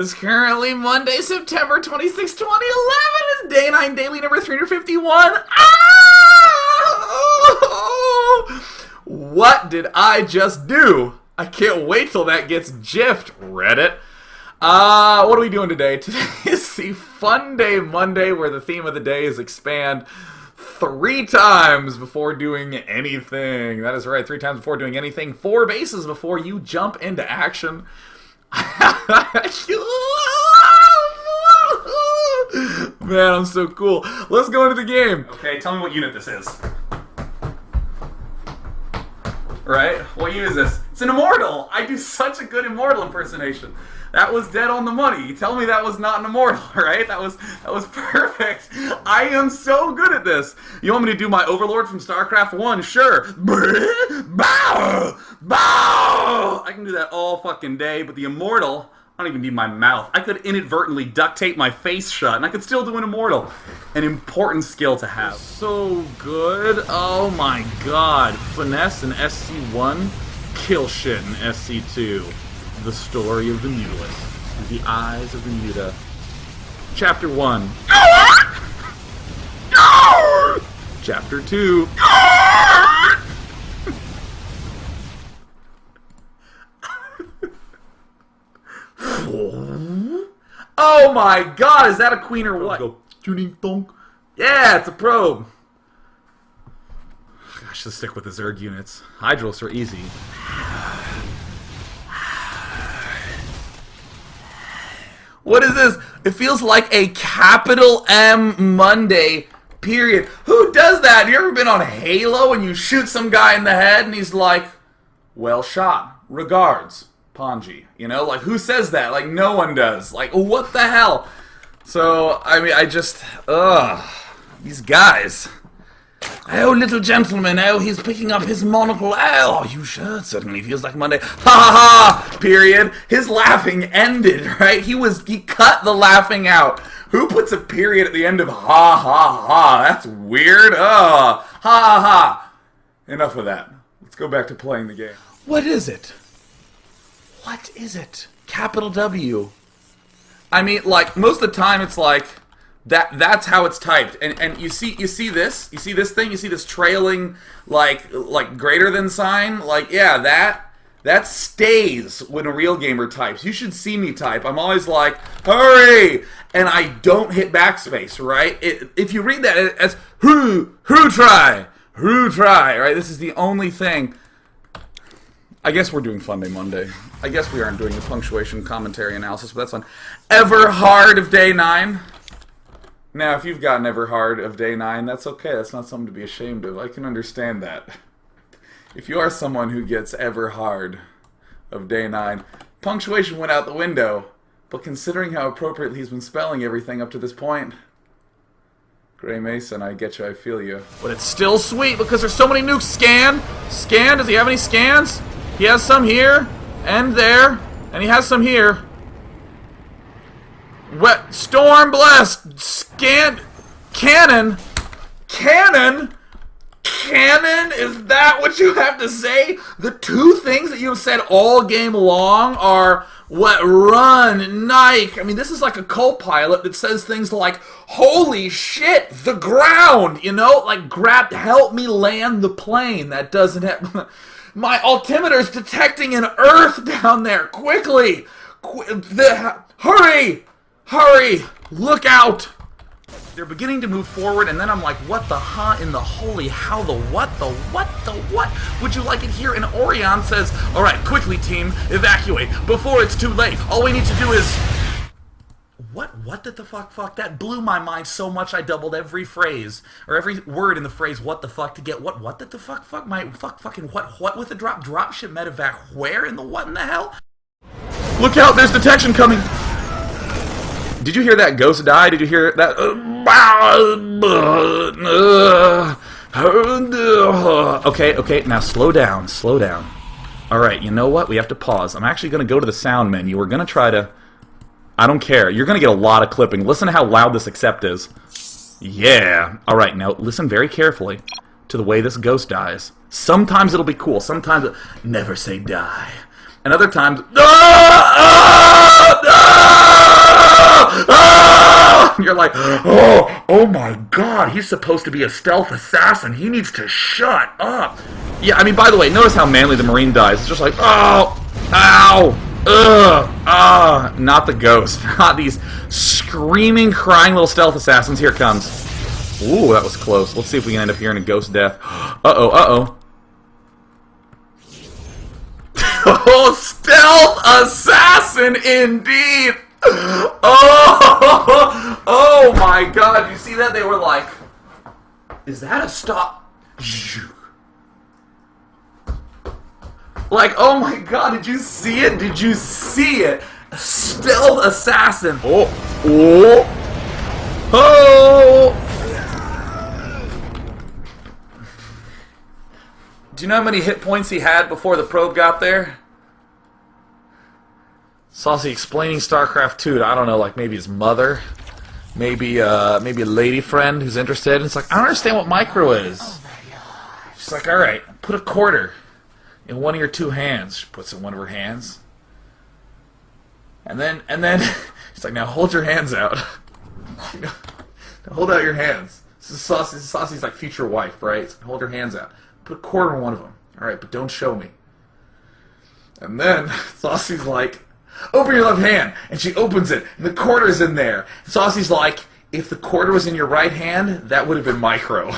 It's currently Monday, September 26, 2011. It's day 9 daily number 351. What did I just do? I can't wait till that gets jiffed, Reddit. What are we doing today? Today is the Fun Day Monday, where the theme of the day is expand 3 times before doing anything. That is right, 3 times before doing anything. 4 bases before you jump into action. Man, I'm so cool. Let's go into the game. Okay, tell me what unit this is. Right? What unit is this? It's an Immortal. I do such a good Immortal impersonation. That was dead on the money. You tell me that was not an Immortal, right? That was perfect. I am so good at this. You want me to do my Overlord from StarCraft 1? Sure. Bow! Bow! I can do that all fucking day, but the Immortal, I don't even need my mouth. I could inadvertently duct tape my face shut, and I could still do an Immortal. An important skill to have. So good. Oh my god. Finesse in SC1, kill shit in SC2. The story of the Mutalist. The eyes of the Muta. Chapter 1. Chapter 2. Oh my god, is that a queen or what? Go, tuning thunk. Yeah, it's a probe. Gosh, let's stick with the Zerg units. Hydros are easy. What is this? It feels like a capital M Monday, period. Who does that? You ever been on Halo and you shoot some guy in the head and he's like, well shot. Regards, Ponji. You know, like, who says that? Like, no one does. Like, what the hell? So, I mean, these guys. Oh, little gentleman, oh, he's picking up his monocle. Oh, are you sure? It certainly feels like Monday. Ha ha ha! Period. His laughing ended, right? He cut the laughing out. Who puts a period at the end of ha ha ha? That's weird. Ha ha ha. Enough of that. Let's go back to playing the game. What is it? What is it? Capital W. I mean, like, most of the time it's like, that's how it's typed, and you see this thing, you see this trailing like greater than sign, like, yeah, that stays when a real gamer types. You should see me type. I'm always like, hurry, and I don't hit backspace, right? If you read that as who try, right? This is the only thing. I guess we're doing Fun Day Monday. I guess we aren't doing the punctuation commentary analysis, but that's fun. Everhard of day 9. Now, if you've gotten Everhard of day 9, that's okay. That's not something to be ashamed of. I can understand that. If you are someone who gets Everhard of day 9, punctuation went out the window. But considering how appropriately he's been spelling everything up to this point, Gray Mason, I get you, I feel you. But it's still sweet because there's so many nukes. Scan, does he have any scans? He has some here, and there, and he has some here. Wet Storm Blast Cannon, is that what you have to say? The 2 things that you have said all game long are what? Run, Nike. I mean, this is like a co-pilot that says things like, holy shit, the ground, you know, like, help me land the plane. That doesn't have my altimeter's detecting an earth down there. Quickly, hurry, look out. They're beginning to move forward, and then I'm like, what the huh in the holy how the what would you like it here? And Orion says, alright, quickly team, evacuate before it's too late. All we need to do is what did the fuck? That blew my mind so much I doubled every phrase, or every word in the phrase what the fuck to get what did the fuck my fucking what with the dropship medevac, where in the what in the hell? Look out, there's detection coming. Did you hear that ghost die? Did you hear that? Okay, now slow down. Alright, you know what? We have to pause. I'm actually going to go to the sound menu. We're going to try to... I don't care. You're going to get a lot of clipping. Listen to how loud this accept is. Yeah. Alright, now listen very carefully to the way this ghost dies. Sometimes it'll be cool. Sometimes never say die. And other times... ah! You're like, oh my god, he's supposed to be a stealth assassin. He needs to shut up. Yeah, I mean, by the way, notice how manly the Marine dies. It's just like, oh, ow, ugh, ah. Not the ghost. Not these screaming, crying little stealth assassins. Here it comes. Ooh, that was close. Let's see if we can end up hearing a ghost death. Uh-oh, uh-oh. Oh, stealth assassin indeed! Oh my god, you see that? They were like, is that a stop? Like, oh my god, did you see it? Did you see it? Stealth assassin. Oh. Do you know how many hit points he had before the probe got there? Saucy explaining StarCraft 2 to, I don't know, like maybe his mother, maybe a lady friend who's interested. And it's like, I don't understand what micro is. She's like, all right, put a quarter in one of your two hands. She puts it in one of her hands. And then she's like, now hold your hands out. Now hold out your hands. This is Saucy's like future wife, right? So hold your hands out. Put a quarter in one of them. All right, but don't show me. And then Saucy's like, open your left hand. And she opens it, and the quarter's in there. Saucy's like, if the quarter was in your right hand, that would have been micro.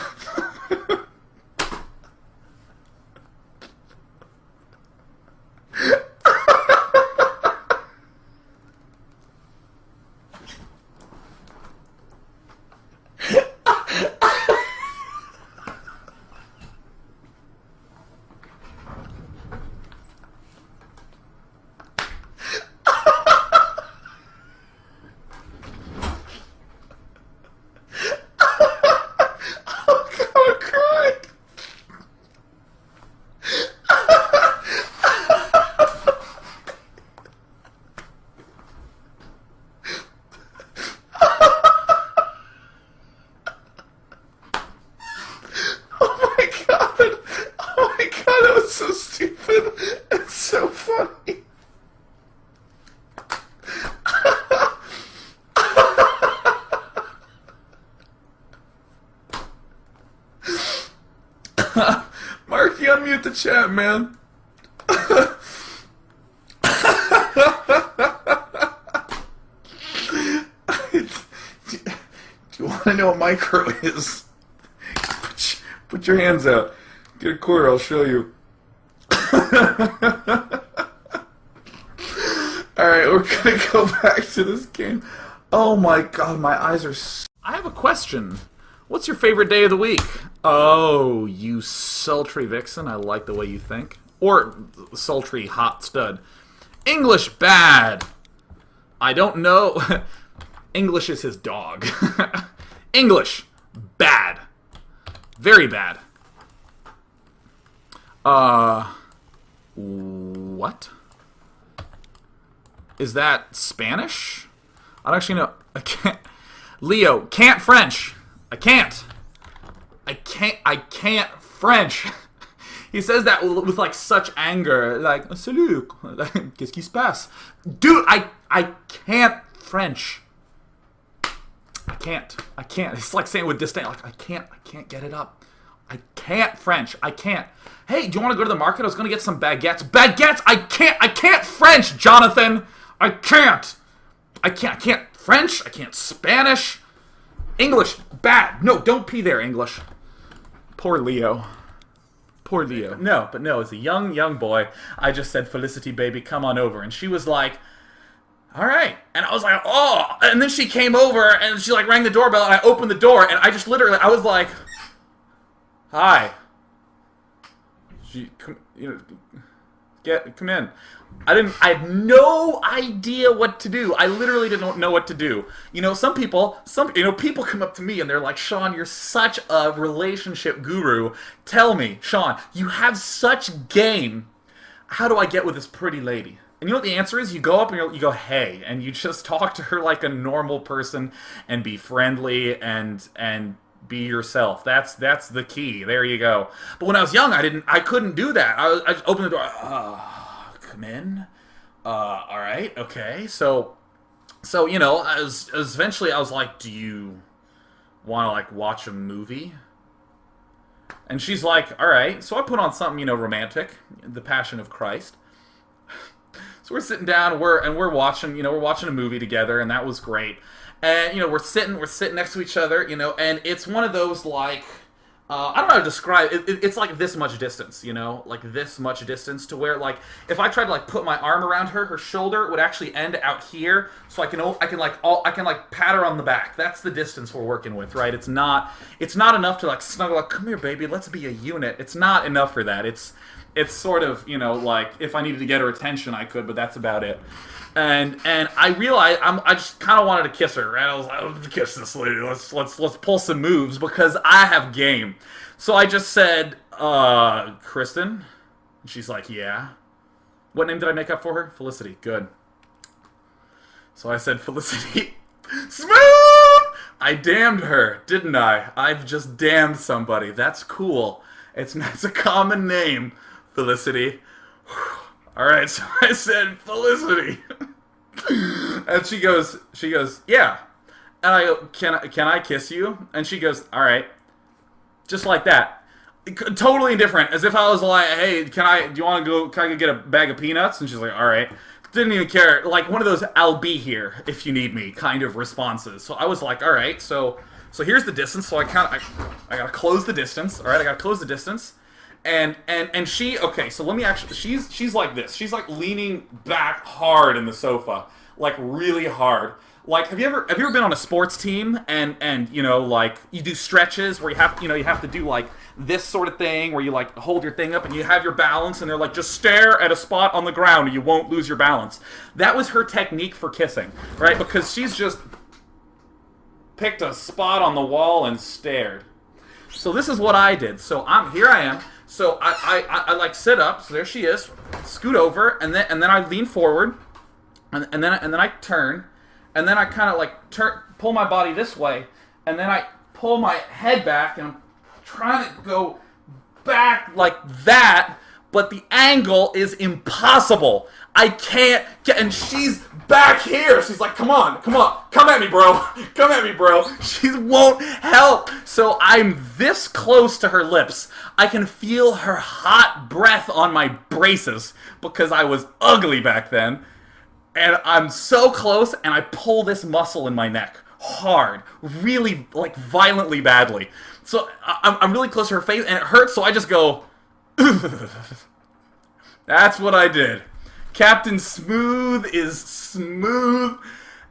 So stupid. It's so funny. Mark, you unmute the chat, man. Do you want to know what micro is? Put your hands out. Get a quarter, I'll show you. Alright, we're gonna go back to this game. Oh my god, my eyes are I have a question. What's your favorite day of the week? Oh, you sultry vixen, I like the way you think. Or sultry hot stud. English bad. I don't know. English is his dog. English bad. Very bad. What? Is that Spanish? I don't actually know. I can't. Leo, can't French. I can't French. He says that with like such anger, like salut, qu'est-ce qui se passe? Dude, I can't French. I can't. It's like saying it with disdain, like I can't get it up. I can't French. I can't. Hey, do you want to go to the market? I was going to get some baguettes. Baguettes! I can't French, Jonathan! I can't French. I can't Spanish. English, bad. No, don't pee there, English. Poor Leo. Poor Leo. No, it's a young boy. I just said, Felicity, baby, come on over. And she was like, all right. And I was like, oh. And then she came over, and she like rang the doorbell, and I opened the door, and I just literally, I was like, hi. Come in. I had no idea what to do. I literally didn't know what to do. You know, people come up to me and they're like, Sean, you're such a relationship guru. Tell me, Sean, you have such game. How do I get with this pretty lady? And you know what the answer is? You go up and you go, hey, and you just talk to her like a normal person and be friendly and be yourself. That's the key. There you go. But when I was young, I couldn't do that. I just opened the door. Come in. All right. Okay. So So, eventually I was like, do you want to, like, watch a movie? And she's like, all right. So I put on something, romantic, The Passion of Christ. So we're sitting down, we're watching, we're watching a movie together, and that was great. And we're sitting next to each other, and it's one of those like, I don't know how to describe it. It's like this much distance, like this much distance to where like if I tried to like put my arm around her shoulder would actually end out here, so I can like pat her on the back. That's the distance we're working with, right? It's not enough to like snuggle like, come here, baby, let's be a unit. It's not enough for that. It's sort of like if I needed to get her attention I could, but that's about it. And I realized I just kind of wanted to kiss her, right? I was like, let's kiss this lady. Let's pull some moves because I have game. So I just said, Kristen. And she's like, yeah. What name did I make up for her? Felicity. Good. So I said, Felicity. Smooth! I damned her, didn't I? I've just damned somebody. That's cool. It's a common name, Felicity. All right, so I said, Felicity. And she goes, yeah. And I go, can I kiss you? And she goes, all right. Just like that. Totally indifferent, as if I was like, hey, can I go get a bag of peanuts? And she's like, all right. Didn't even care. Like one of those, I'll be here if you need me kind of responses. So I was like, all right, so here's the distance. So I gotta close the distance. All right, I gotta close the distance. And she, okay, so let me actually, she's like this. She's like leaning back hard in the sofa, like really hard. Like, have you ever been on a sports team and like you do stretches where you have to do like this sort of thing where you like hold your thing up and you have your balance and they're like just stare at a spot on the ground and you won't lose your balance. That was her technique for kissing, right? Because she's just picked a spot on the wall and stared. So this is what I did. So here I am. So I like sit up. So there she is. Scoot over, and then I lean forward, and then I turn, and then I kind of like pull my body this way, and then I pull my head back, and I'm trying to go back like that, but the angle is impossible. I can't get, and she's back here. She's like, come on, come at me, bro. Come at me, bro. She won't help. So I'm this close to her lips. I can feel her hot breath on my braces because I was ugly back then. And I'm so close, and I pull this muscle in my neck hard, really, like, violently badly. So I'm really close to her face, and it hurts, so I just go, that's what I did. Captain Smooth is smooth.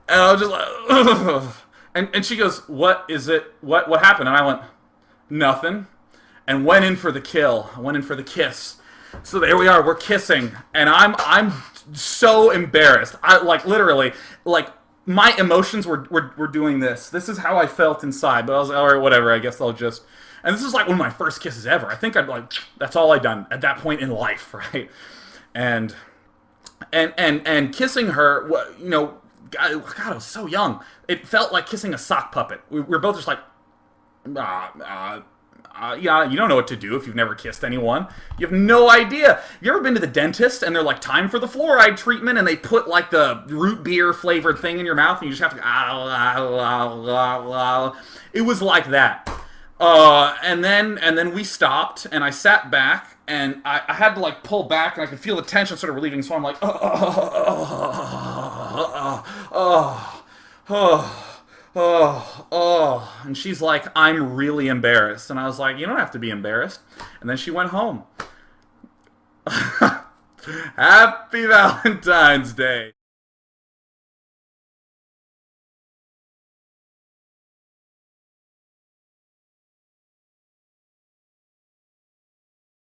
And I was just like, ugh. And she goes, what is it? What happened? And I went, nothing. And went in for the kill. I went in for the kiss. So there we are, we're kissing. And I'm so embarrassed. I like literally, like my emotions were doing this. This is how I felt inside. But I was like, all right, whatever, I guess I'll just. And this is like one of my first kisses ever. I think that's all I'd done at that point in life, right? And kissing her, God, I was so young. It felt like kissing a sock puppet. We were both just like, yeah, you don't know what to do if you've never kissed anyone. You have no idea. You ever been to the dentist and they're like, time for the fluoride treatment, and they put like the root beer flavored thing in your mouth and you just have to It was like that. And then we stopped and I sat back and I had to like pull back and I could feel the tension sort of relieving, so I'm like, and she's like, I'm really embarrassed. And I was like, you don't have to be embarrassed. And then she went home. Happy Valentine's Day.